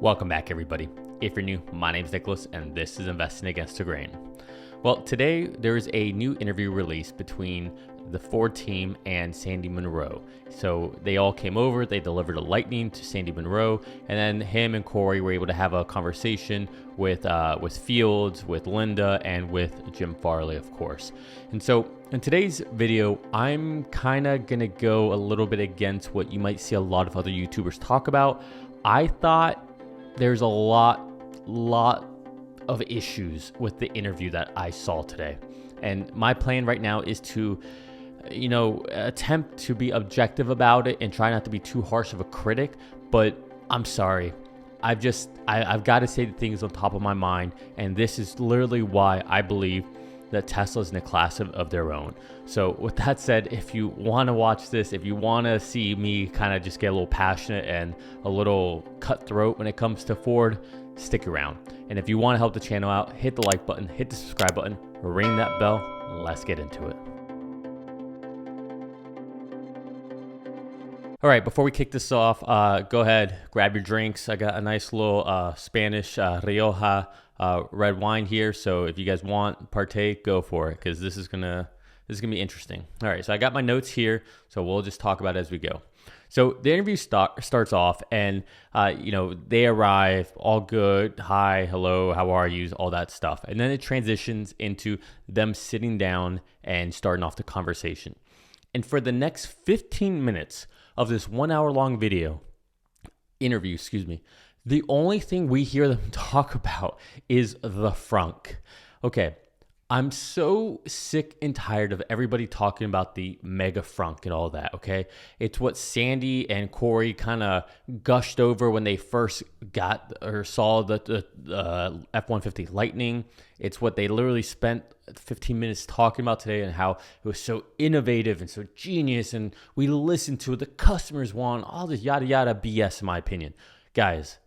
Welcome back, everybody. If you're new, my name's Nicholas, and this is Investing Against the Grain. Well, today there is a new interview released between the Ford team and Sandy Munro. So they all came over, they delivered a lightning to Sandy Munro, and then him and Corey were able to have a conversation with Fields, with Linda, and with Jim Farley, of course. And so in today's video, I'm kind of going to go a little bit against what you might see a lot of other YouTubers talk about. I thought there's a lot of issues with the interview that I saw today. And my plan right now is to, attempt to be objective about it and try not to be too harsh of a critic. But I'm sorry. I've got to say the things on top of my mind. And this is literally why I believe that Tesla's in a class of their own. So with that said, if you want to watch this, if you want to see me kind of just get a little passionate and a little cutthroat when it comes to Ford, stick around. And if you want to help the channel out, hit the like button, hit the subscribe button, ring that bell. Let's get into it. All right, before we kick this off, go ahead, grab your drinks. I got a nice little Spanish Rioja red wine here. So if you guys want, partake, go for it, because this is gonna be interesting. All right, so I got my notes here, so we'll just talk about it as we go. So the interview starts off, and they arrive, all good, hi, hello, how are you, all that stuff, and then it transitions into them sitting down and starting off the conversation. And for the next 15 minutes of this 1 hour long interview, the only thing we hear them talk about is the Frunk. Okay, I'm so sick and tired of everybody talking about the mega Frunk and all that, okay? It's what Sandy and Corey kind of gushed over when they first got or saw the F-150 Lightning. It's what they literally spent 15 minutes talking about today, and how it was so innovative and so genius, and we listened to what the customers want, all this yada yada BS in my opinion. Guys,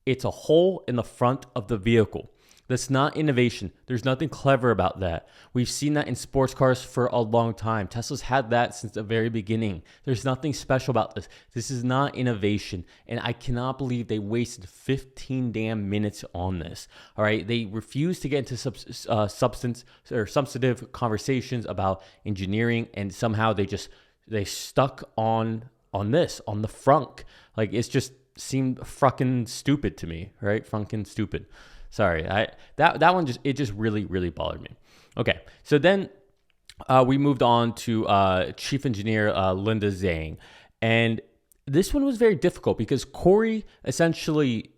it's a hole in the front of the vehicle. That's not innovation. There's nothing clever about that. We've seen that in sports cars for a long time. Tesla's had that since the very beginning. There's nothing special about this. This is not innovation. And I cannot believe they wasted 15 damn minutes on this. All right. They refused to get into substantive conversations about engineering. And somehow they stuck on this, on the Frunk. Like, it's just seemed fucking stupid to me, right? Funkin' stupid. Sorry, that one just really bothered me. Okay, so then we moved on to Chief Engineer Linda Zhang, and this one was very difficult because Corey essentially,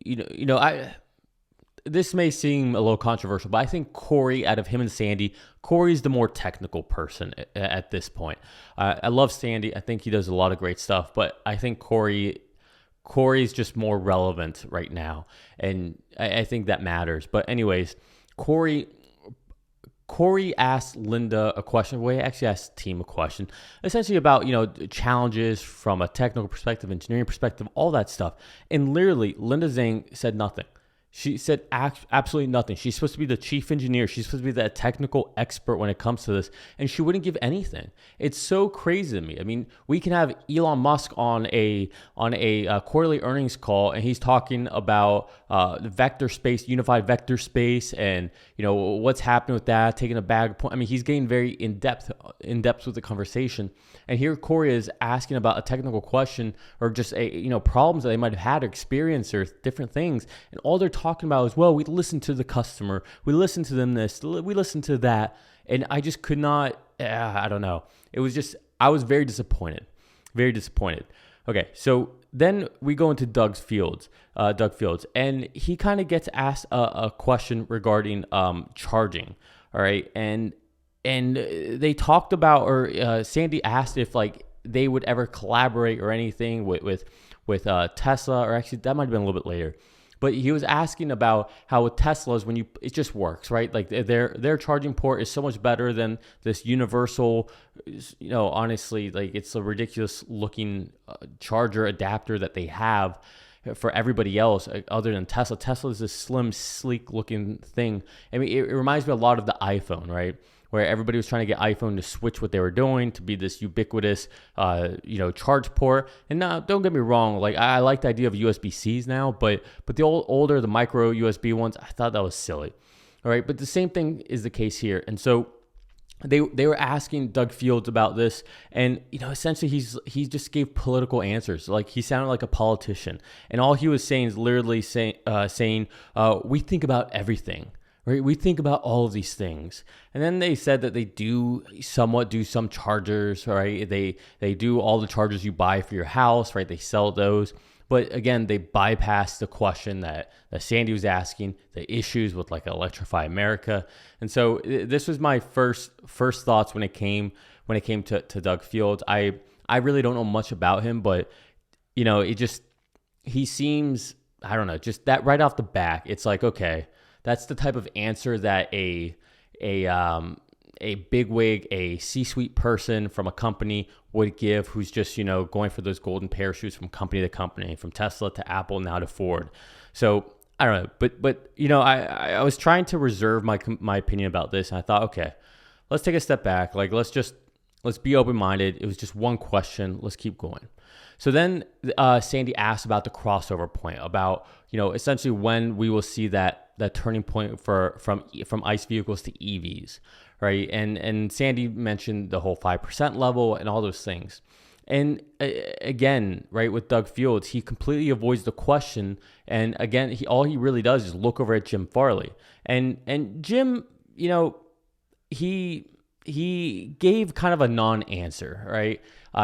this may seem a little controversial, but I think Corey, out of him and Sandy, Corey's the more technical person at this point. I love Sandy. I think he does a lot of great stuff, but I think Corey's just more relevant right now, and I think that matters. But anyways, Corey asked Linda a question. Well, he actually asked the team a question, essentially about, challenges from a technical perspective, engineering perspective, all that stuff. And literally, Linda Zhang said nothing. She said absolutely nothing. She's supposed to be the chief engineer. She's supposed to be the technical expert when it comes to this, and she wouldn't give anything. It's so crazy to me. I mean, we can have Elon Musk on a quarterly earnings call, and he's talking about vector space, unified vector space, and what's happening with that, taking a bag of points. I mean, he's getting very in depth with the conversation. And here Corey is asking about a technical question, or just problems that they might have had, or experience, or different things, and all they're talking about is, well, we listen to the customer, we listen to them this, we listen to that, and I just could not. I don't know. It was just, I was very disappointed. Okay, so then we go into Doug Fields, and he kind of gets asked a question regarding charging. All right, and they talked about, or Sandy asked if they would ever collaborate or anything with Tesla, or actually that might have been a little bit later. But he was asking about how with Teslas, it just works, right? Like their charging port is so much better than this universal, honestly, like it's a ridiculous looking charger adapter that they have for everybody else other than Tesla. Tesla is this slim, sleek looking thing. I mean, it reminds me a lot of the iPhone, right? where everybody was trying to get iPhone to switch what they were doing to be this ubiquitous, charge port. And now, don't get me wrong, like I like the idea of USB-Cs now, but the older, the micro USB ones, I thought that was silly. All right, but the same thing is the case here. And so they were asking Doug Fields about this, and essentially he just gave political answers. Like he sounded like a politician, and all he was saying is literally saying we think about everything, right? We think about all of these things. And then they said that they do some chargers, right? They do all the chargers you buy for your house, right? They sell those. But again, they bypassed the question that Sandy was asking, the issues with like Electrify America. And so this was my first thoughts when it came to Doug Fields. I really don't know much about him, but he seems, I don't know, just that right off the back, it's like, okay, that's the type of answer that a bigwig, a C-suite person from a company would give, who's just, going for those golden parachutes from company to company, from Tesla to Apple, now to Ford. So I don't know, but I was trying to reserve my opinion about this, and I thought, okay, let's take a step back. Like, let's be open-minded. It was just one question. Let's keep going. So then Sandy asked about the crossover point, about, essentially when we will see that turning point from ICE vehicles to EVs, right? And Sandy mentioned the whole 5% level and all those things. And again, right, with Doug Fields, he completely avoids the question. And again, all he really does is look over at Jim Farley. And Jim, he gave kind of a non-answer, right?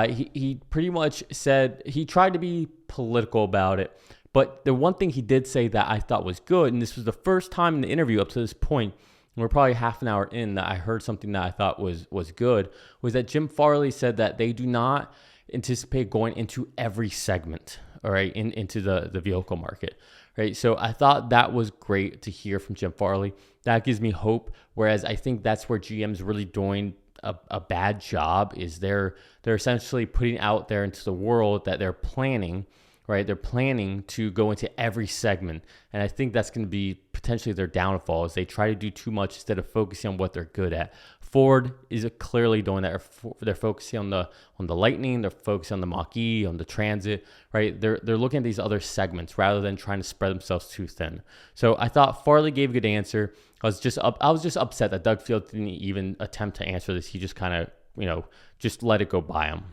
He pretty much said, he tried to be political about it. But the one thing he did say that I thought was good, and this was the first time in the interview up to this point, and we're probably half an hour in, that I heard something that I thought was good, was that Jim Farley said that they do not anticipate going into every segment, all right, into the vehicle market, right? So I thought that was great to hear from Jim Farley. That gives me hope, whereas I think that's where GM's really doing a bad job, is they're essentially putting out there into the world that they're planning, right? They're planning to go into every segment. And I think that's going to be potentially their downfall, is they try to do too much instead of focusing on what they're good at. Ford is clearly doing that. They're focusing on the Lightning, they're focusing on the Mach-E, on the Transit, right? They're looking at these other segments rather than trying to spread themselves too thin. So I thought Farley gave a good answer. I was just upset that Doug Fields didn't even attempt to answer this. He just kind of, just let it go by him.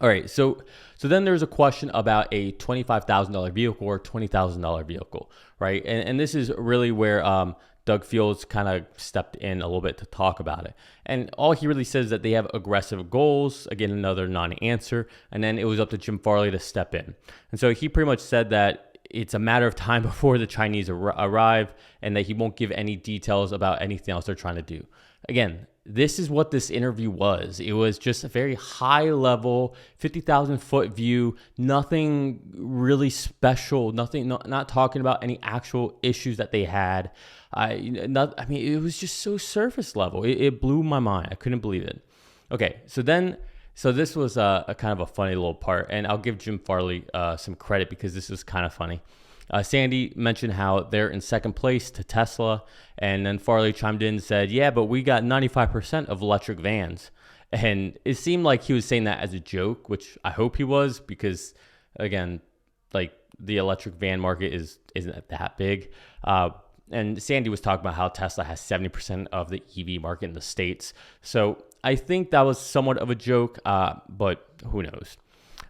All right, so then there's a question about a $25,000 vehicle or $20,000 vehicle, right? And this is really where Doug Fields kind of stepped in a little bit to talk about it. And all he really says is that they have aggressive goals. Again, another non-answer. And then it was up to Jim Farley to step in. And so he pretty much said that it's a matter of time before the Chinese arrive, and that he won't give any details about anything else they're trying to do. Again, this is what this interview was. It was just a very high level, 50,000 foot view, nothing really special, not talking about any actual issues that they had. It was just so surface level. It blew my mind. I couldn't believe it. Okay, so this was a kind of a funny little part, and I'll give Jim Farley some credit because this is kind of funny. Sandy mentioned how they're in second place to Tesla, and then Farley chimed in and said, yeah, but we got 95% of electric vans. And it seemed like he was saying that as a joke, which I hope he was, because again, like, the electric van market isn't that big. And Sandy was talking about how Tesla has 70% of the EV market in the States. So I think that was somewhat of a joke, but who knows?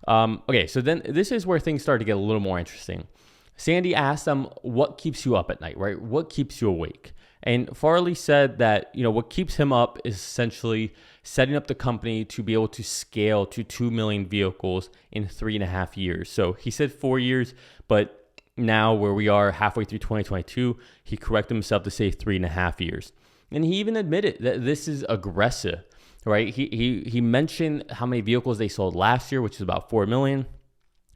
Okay, so then this is where things start to get a little more interesting. Sandy asked them, what keeps you up at night, right? What keeps you awake? And Farley said that, what keeps him up is essentially setting up the company to be able to scale to 2 million vehicles in 3.5 years. So he said 4 years, but now where we are halfway through 2022, he corrected himself to say 3.5 years. And he even admitted that this is aggressive, right? He mentioned how many vehicles they sold last year, which is about 4 million.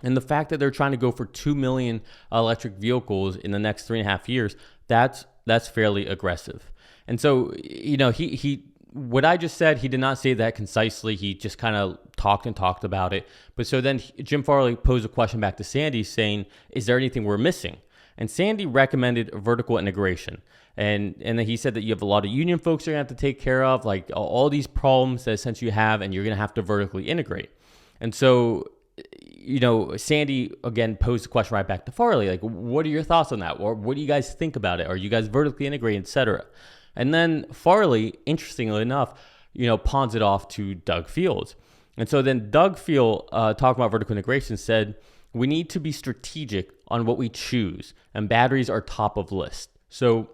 And the fact that they're trying to go for 2 million electric vehicles in the next 3.5 years, that's fairly aggressive. And so, he what I just said, he did not say that concisely. He just kind of talked about it. But so then Jim Farley posed a question back to Sandy saying, is there anything we're missing? And Sandy recommended vertical integration. And then he said that you have a lot of union folks you're going to have to take care of, like all these problems that essentially you have, and you're going to have to vertically integrate. And so, Sandy, again, posed the question right back to Farley, like, what are your thoughts on that? Or what do you guys think about it? Are you guys vertically integrating, et cetera? And then Farley, interestingly enough, pawns it off to Doug Fields. And so then Doug Field, talking about vertical integration, said, we need to be strategic on what we choose, and batteries are top of list. So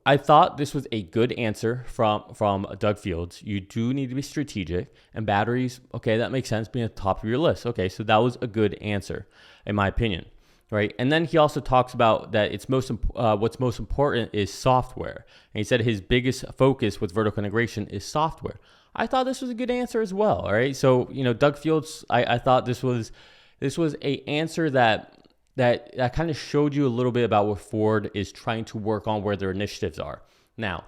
I thought this was a good answer from Doug Fields. You do need to be strategic, and batteries, okay, that makes sense, being at the top of your list. Okay, so that was a good answer, in my opinion, right? And then he also talks about that what's most important is software. And he said his biggest focus with vertical integration is software. I thought this was a good answer as well, all right? So, Doug Fields, I thought this was a answer that kind of showed you a little bit about what Ford is trying to work on, where their initiatives are. Now,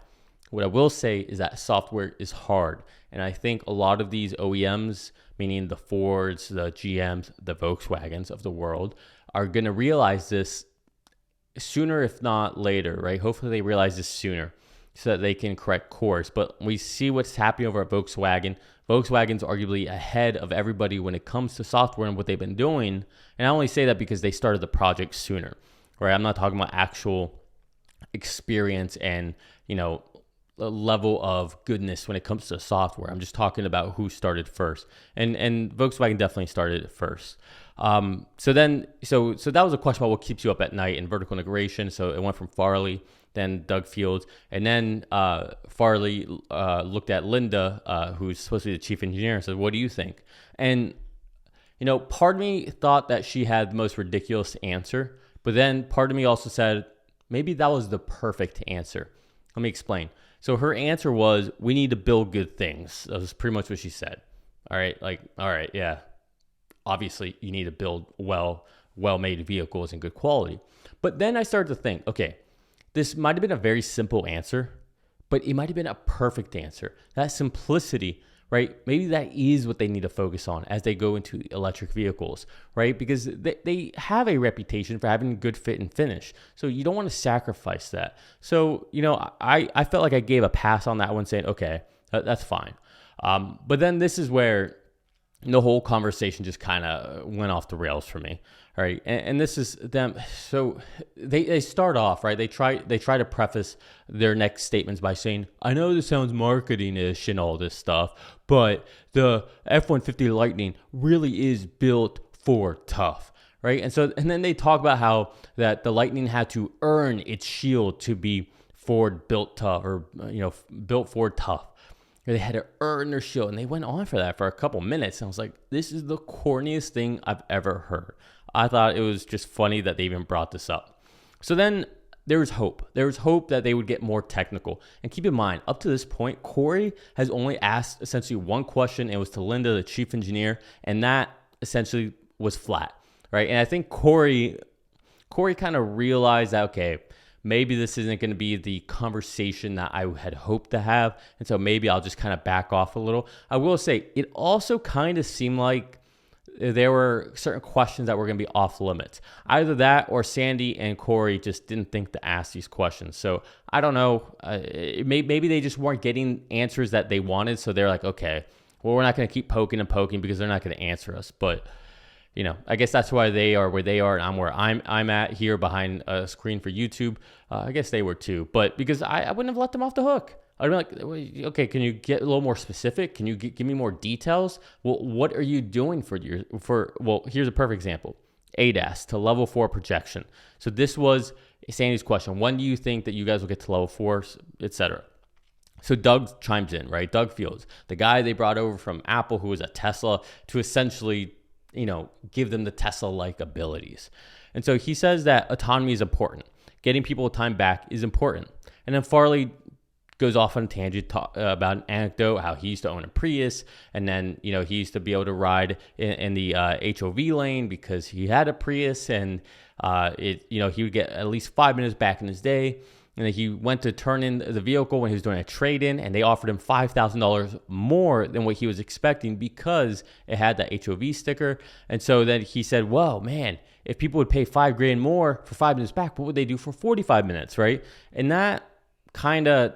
what I will say is that software is hard. And I think a lot of these OEMs, meaning the Fords, the GMs, the Volkswagens of the world, are going to realize this sooner, if not later, right? Hopefully they realize this sooner so that they can correct course. But we see what's happening over at Volkswagen. Volkswagen's arguably ahead of everybody when it comes to software and what they've been doing. And I only say that because they started the project sooner, right? I'm not talking about actual experience and, a level of goodness when it comes to software. I'm just talking about who started first. And Volkswagen definitely started first. So that was a question about what keeps you up at night in vertical integration. So it went from Farley, then Doug Fields, and then Farley looked at Linda, who's supposed to be the chief engineer, and said, what do you think? And, part of me thought that she had the most ridiculous answer, but then part of me also said, maybe that was the perfect answer. Let me explain. So her answer was, we need to build good things. That was pretty much what she said. All right, yeah. Obviously, you need to build well-made vehicles and good quality. But then I started to think, okay, this might have been a very simple answer, but it might have been a perfect answer. That simplicity, right? Maybe that is what they need to focus on as they go into electric vehicles, right? Because they have a reputation for having good fit and finish. So you don't want to sacrifice that. So, I felt like I gave a pass on that one, saying, okay, that's fine. But then this is where the whole conversation just kind of went off the rails for me. All right. And this is them. So they start off, right? They try to preface their next statements by saying, I know this sounds marketing-ish and all this stuff, but the F-150 Lightning really is built for tough. Right. And then they talk about how that the Lightning had to earn its shield to be Ford built tough, or, built Ford tough. They had to earn their shield, and they went on for that for a couple minutes. And I was like, this is the corniest thing I've ever heard. I thought it was just funny that they even brought this up. So then there was hope. There was hope that they would get more technical. And keep in mind, up to this point, Corey has only asked essentially one question. It was to Linda, the chief engineer, and that essentially was flat, right? And I think Corey kind of realized that, okay, maybe this isn't going to be the conversation that I had hoped to have. And so maybe I'll just kind of back off a little. I will say, it also kind of seemed like there were certain questions that were going to be off limits. Either that or Sandy and Corey just didn't think to ask these questions. So I don't know. Maybe they just weren't getting answers that they wanted. So they're like, okay, well, we're not going to keep poking because they're not going to answer us. But I guess that's why they are where they are, and I'm where I'm at here behind a screen for YouTube. I guess they were too, but because I wouldn't have let them off the hook. I'd be like, okay, can you get a little more specific? Can you give me more details? Well, what are you doing well, here's a perfect example. ADAS to level 4 projection. So this was Sandy's question. When do you think that you guys will get to level 4, et cetera? So Doug chimes in, right? Doug Fields, the guy they brought over from Apple, who was a Tesla, to essentially give them the Tesla-like abilities. And so he says that autonomy is important. Getting people time back is important. And then Farley goes off on a tangent about an anecdote, how he used to own a Prius, and then, he used to be able to ride in the HOV lane because he had a Prius, and he would get at least 5 minutes back in his day. And then he went to turn in the vehicle when he was doing a trade-in, and they offered him $5,000 more than what he was expecting because it had that HOV sticker. And so then he said, whoa, man, if people would pay $5,000 more for 5 minutes back, what would they do for 45 minutes, right? And that kind of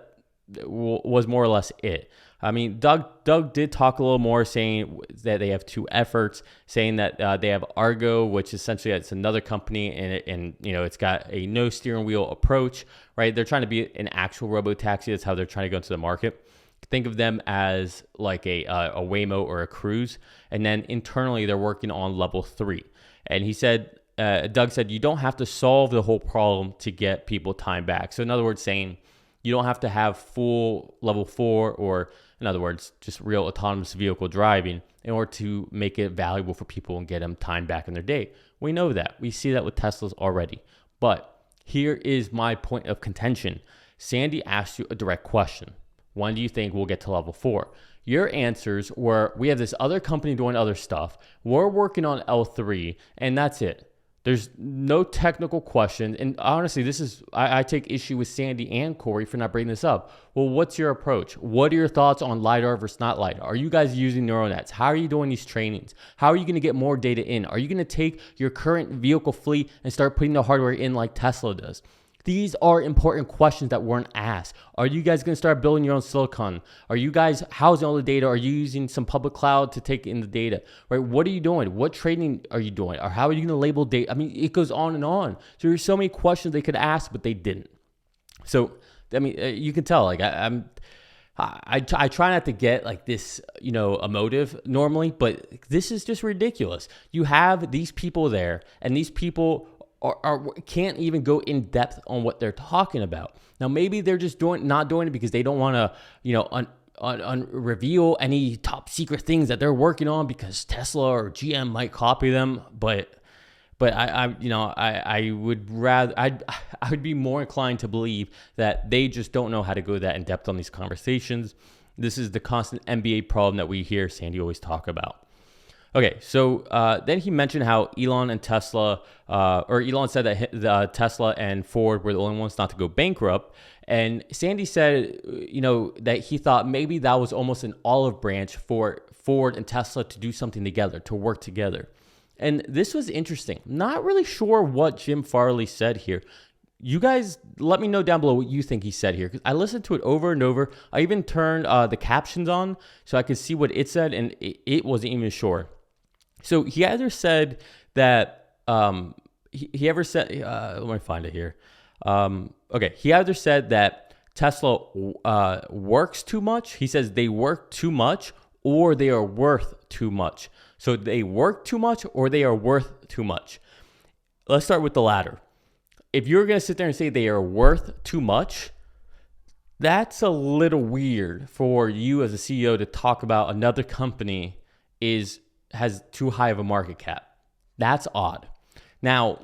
was more or less it. I mean, Doug did talk a little more, saying that they have two efforts, saying that they have Argo, which essentially it's another company, and it's got a no steering wheel approach, right? They're trying to be an actual robo-taxi. That's how they're trying to go into the market. Think of them as like a Waymo or a Cruise, and then internally they're working on level 3. And he said, Doug said, you don't have to solve the whole problem to get people time back. So in other words, saying you don't have to have full level 4, or in other words, just real autonomous vehicle driving in order to make it valuable for people and get them time back in their day. We know that. We see that with Teslas already. But here is my point of contention. Sandy asked you a direct question. When do you think we'll get to level 4? Your answers were, we have this other company doing other stuff. We're working on L3, and that's it. There's no technical question. And honestly, I take issue with Sandy and Corey for not bringing this up. Well, what's your approach? What are your thoughts on LiDAR versus not LiDAR? Are you guys using neural nets? How are you doing these trainings? How are you going to get more data in? Are you going to take your current vehicle fleet and start putting the hardware in like Tesla does? These are important questions that weren't asked. Are you guys going to start building your own silicon? Are you guys housing all the data? Are you using some public cloud to take in the data? Right? What are you doing? What training are you doing? Or how are you going to label data? I mean, it goes on and on. So there's so many questions they could ask, but they didn't. So, I mean, you can tell, like I try not to get like this, emotive normally, but this is just ridiculous. You have these people there, and these people can't even go in depth on what they're talking about. Now, maybe they're just not doing it because they don't want to, reveal any top secret things that they're working on because Tesla or GM might copy them. But I would be more inclined to believe that they just don't know how to go that in depth on these conversations. This is the constant MBA problem that we hear Sandy always talk about. Okay, so then he mentioned how Elon and Tesla, Elon said that Tesla and Ford were the only ones not to go bankrupt. And Sandy said, that he thought maybe that was almost an olive branch for Ford and Tesla to do something together, to work together. And this was interesting. Not really sure what Jim Farley said here. You guys let me know down below what you think he said here, because I listened to it over and over. I even turned the captions on so I could see what it said, and it wasn't even sure. So he either said that he ever said, let me find it here. He either said that Tesla works too much. He says they work too much, or they are worth too much. So they work too much, or they are worth too much. Let's start with the latter. If you're going to sit there and say they are worth too much, that's a little weird for you as a CEO to talk about another company has too high of a market cap. That's odd. Now,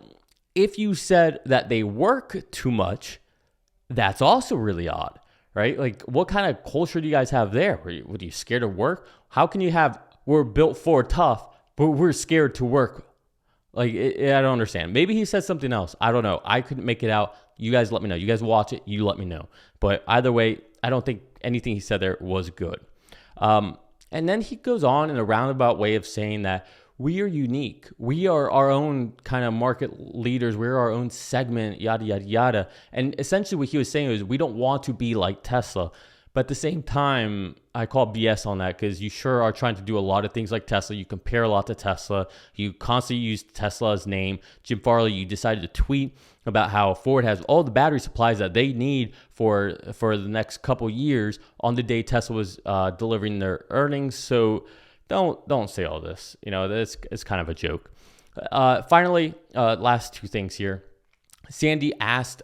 if you said that they work too much, that's also really odd, right? Like, what kind of culture do you guys have there? Were you scared of work? How can you have, we're built for tough, but we're scared to work? Like, I don't understand. Maybe he said something else. I don't know. I couldn't make it out. You guys let me know. You guys watch it. You let me know. But either way, I don't think anything he said there was good. And then he goes on in a roundabout way of saying that we are unique. We are our own kind of market leaders. We're our own segment, yada, yada, yada. And essentially what he was saying is we don't want to be like Tesla. But at the same time, I call BS on that, because you sure are trying to do a lot of things like Tesla. You compare a lot to Tesla. You constantly use Tesla's name. Jim Farley, you decided to tweet about how Ford has all the battery supplies that they need for the next couple years on the day Tesla was delivering their earnings. So don't say all this. It's kind of a joke. Finally, last two things here. Sandy asked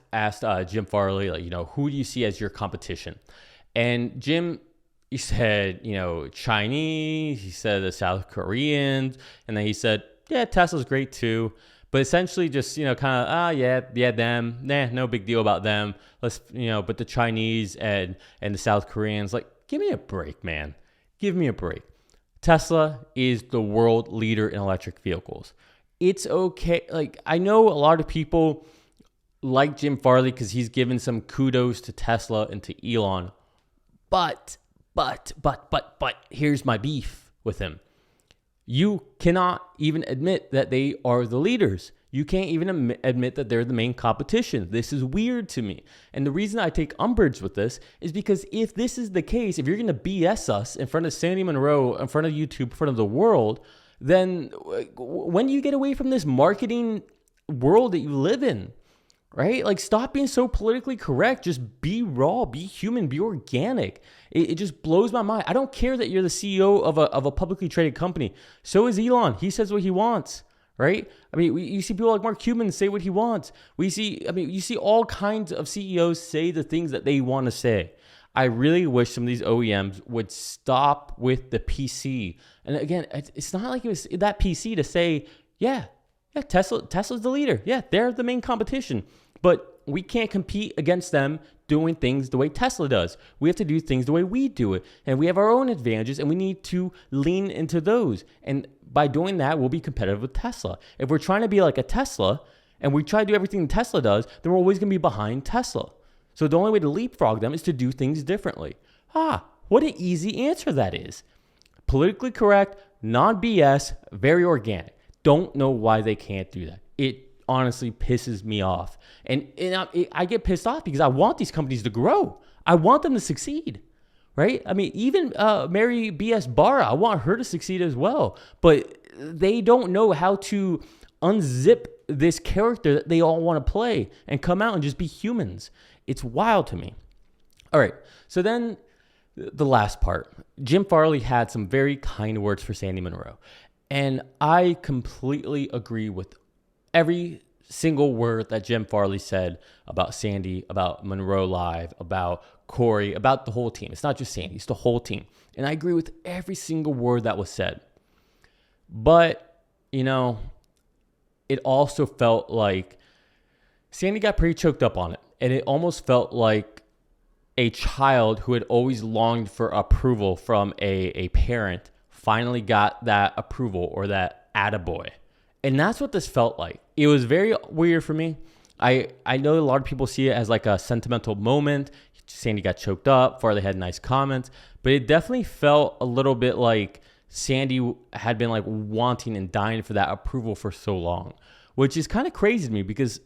Jim Farley, who do you see as your competition? And Jim, he said, Chinese, he said the South Koreans, and then he said, yeah, Tesla's great too. But essentially just, them, no big deal about them. Let's, but the Chinese and the South Koreans, like, give me a break, man. Give me a break. Tesla is the world leader in electric vehicles. It's okay. Like, I know a lot of people like Jim Farley because he's given some kudos to Tesla and to Elon. But here's my beef with him. You cannot even admit that they are the leaders. You can't even admit that they're the main competition. This is weird to me. And the reason I take umbrage with this is because if this is the case, if you're going to BS us in front of Sandy Munro, in front of YouTube, in front of the world, then when do you get away from this marketing world that you live in? Right? Like, stop being so politically correct. Just be raw, be human, be organic. It just blows my mind. I don't care that you're the CEO of a publicly traded company. So is Elon. He says what he wants, right? I mean, you see people like Mark Cuban say what he wants. You see all kinds of CEOs say the things that they want to say. I really wish some of these OEMs would stop with the PC. And again, it's not like it was that PC to say, yeah, Tesla's the leader. Yeah, they're the main competition. But we can't compete against them doing things the way Tesla does. We have to do things the way we do it. And we have our own advantages, and we need to lean into those. And by doing that, we'll be competitive with Tesla. If we're trying to be like a Tesla, and we try to do everything Tesla does, then we're always going to be behind Tesla. So the only way to leapfrog them is to do things differently. What an easy answer that is. Politically correct, non-BS, very organic. Don't know why they can't do that. It honestly pisses me off. And I get pissed off because I want these companies to grow. I want them to succeed, right? I mean, even Mary B.S. Barra, I want her to succeed as well. But they don't know how to unzip this character that they all want to play and come out and just be humans. It's wild to me. All right, so then the last part. Jim Farley had some very kind words for Sandy Munro. And I completely agree with every single word that Jim Farley said about Sandy, about Munro Live, about Corey, about the whole team. It's not just Sandy, it's the whole team. And I agree with every single word that was said. But, it also felt like Sandy got pretty choked up on it. And it almost felt like a child who had always longed for approval from a parent finally got that approval or that attaboy. And that's what this felt like. It was very weird for me. I know a lot of people see it as like a sentimental moment. Sandy got choked up. Farley had nice comments. But it definitely felt a little bit like Sandy had been like wanting and dying for that approval for so long. Which is kind of crazy to me because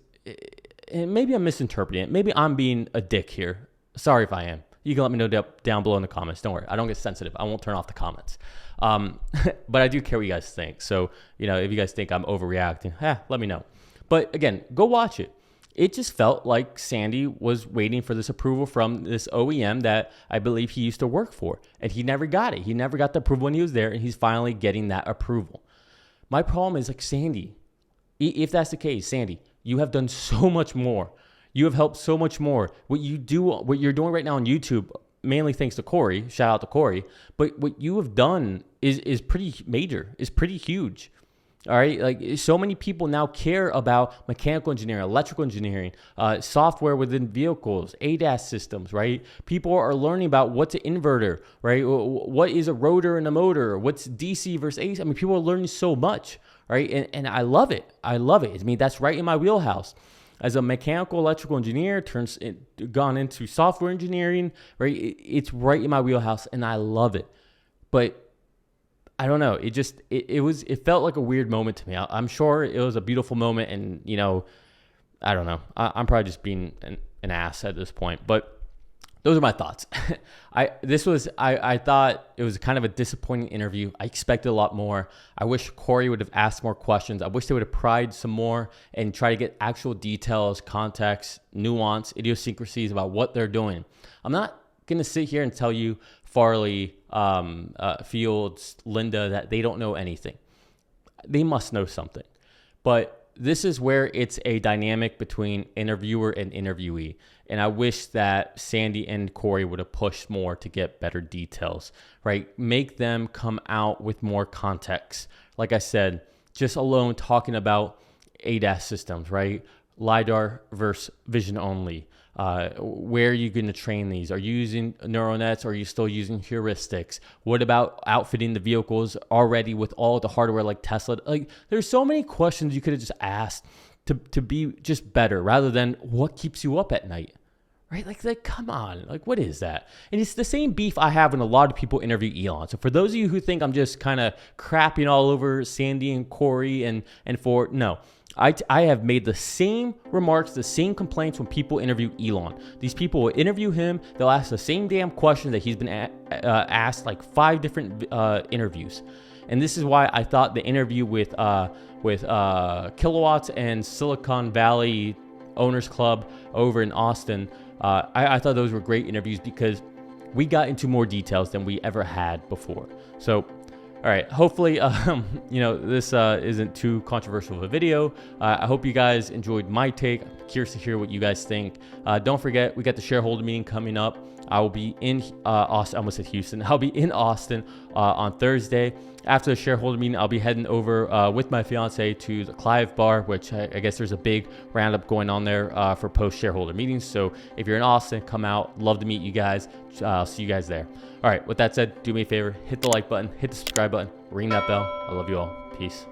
maybe I'm misinterpreting it. Maybe I'm being a dick here. Sorry if I am. You can let me know down below in the comments. Don't worry. I don't get sensitive. I won't turn off the comments. But I do care what you guys think. So, if you guys think I'm overreacting, let me know. But again, go watch it. It just felt like Sandy was waiting for this approval from this OEM that I believe he used to work for. And he never got it. He never got the approval when he was there. And he's finally getting that approval. My problem is like, Sandy, if that's the case, Sandy, you have done so much more. You have helped so much more. What you're doing right now on YouTube, mainly thanks to Corey, shout out to Corey, but what you have done is pretty major, is pretty huge. All right, like so many people now care about mechanical engineering, electrical engineering, software within vehicles, ADAS systems, right? People are learning about what's an inverter, right? What is a rotor and a motor? What's DC versus AC? I mean, people are learning so much, right? And I love it. I love it. I mean, that's right in my wheelhouse. As a mechanical electrical engineer, gone into software engineering, right? It's right in my wheelhouse, and I love it. But I don't know. It felt like a weird moment to me. I'm sure it was a beautiful moment, and I don't know. I'm probably just being an ass at this point, but those are my thoughts. I thought it was kind of a disappointing interview. I expected a lot more. I wish Corey would have asked more questions. I wish they would have pried some more and try to get actual details, context, nuance, idiosyncrasies about what they're doing. I'm not going to sit here and tell you Farley, Fields, Linda, that they don't know anything. They must know something. But this is where it's a dynamic between interviewer and interviewee. And I wish that Sandy and Corey would have pushed more to get better details, right? Make them come out with more context. Like I said, just alone talking about ADAS systems, right? LiDAR versus vision only. Where are you going to train these? Are you using neural nets or are you still using heuristics? What about outfitting the vehicles already with all the hardware like Tesla? Like, there's so many questions you could have just asked to be just better rather than what keeps you up at night, right? Like come on, like what is that? And it's the same beef I have when a lot of people interview Elon. So for those of you who think I'm just kind of crapping all over Sandy and Corey and Ford, no. I have made the same remarks, the same complaints when people interview Elon. These people will interview him. They'll ask the same damn questions that he's been asked like 5 different interviews. And this is why I thought the interview with Kilowatts and Silicon Valley Owners Club over in Austin, I thought those were great interviews because we got into more details than we ever had before. So, all right, hopefully, this isn't too controversial of a video. I hope you guys enjoyed my take. I'm curious to hear what you guys think. Don't forget, we got the shareholder meeting coming up. I will be in Austin. I almost said Houston. I'll be in Austin on Thursday. After the shareholder meeting, I'll be heading over with my fiance to the Clive Bar, which I guess there's a big roundup going on there for post-shareholder meetings. So if you're in Austin, come out. Love to meet you guys. I'll see you guys there. All right, with that said, do me a favor. Hit the like button. Hit the subscribe button. Ring that bell. I love you all. Peace.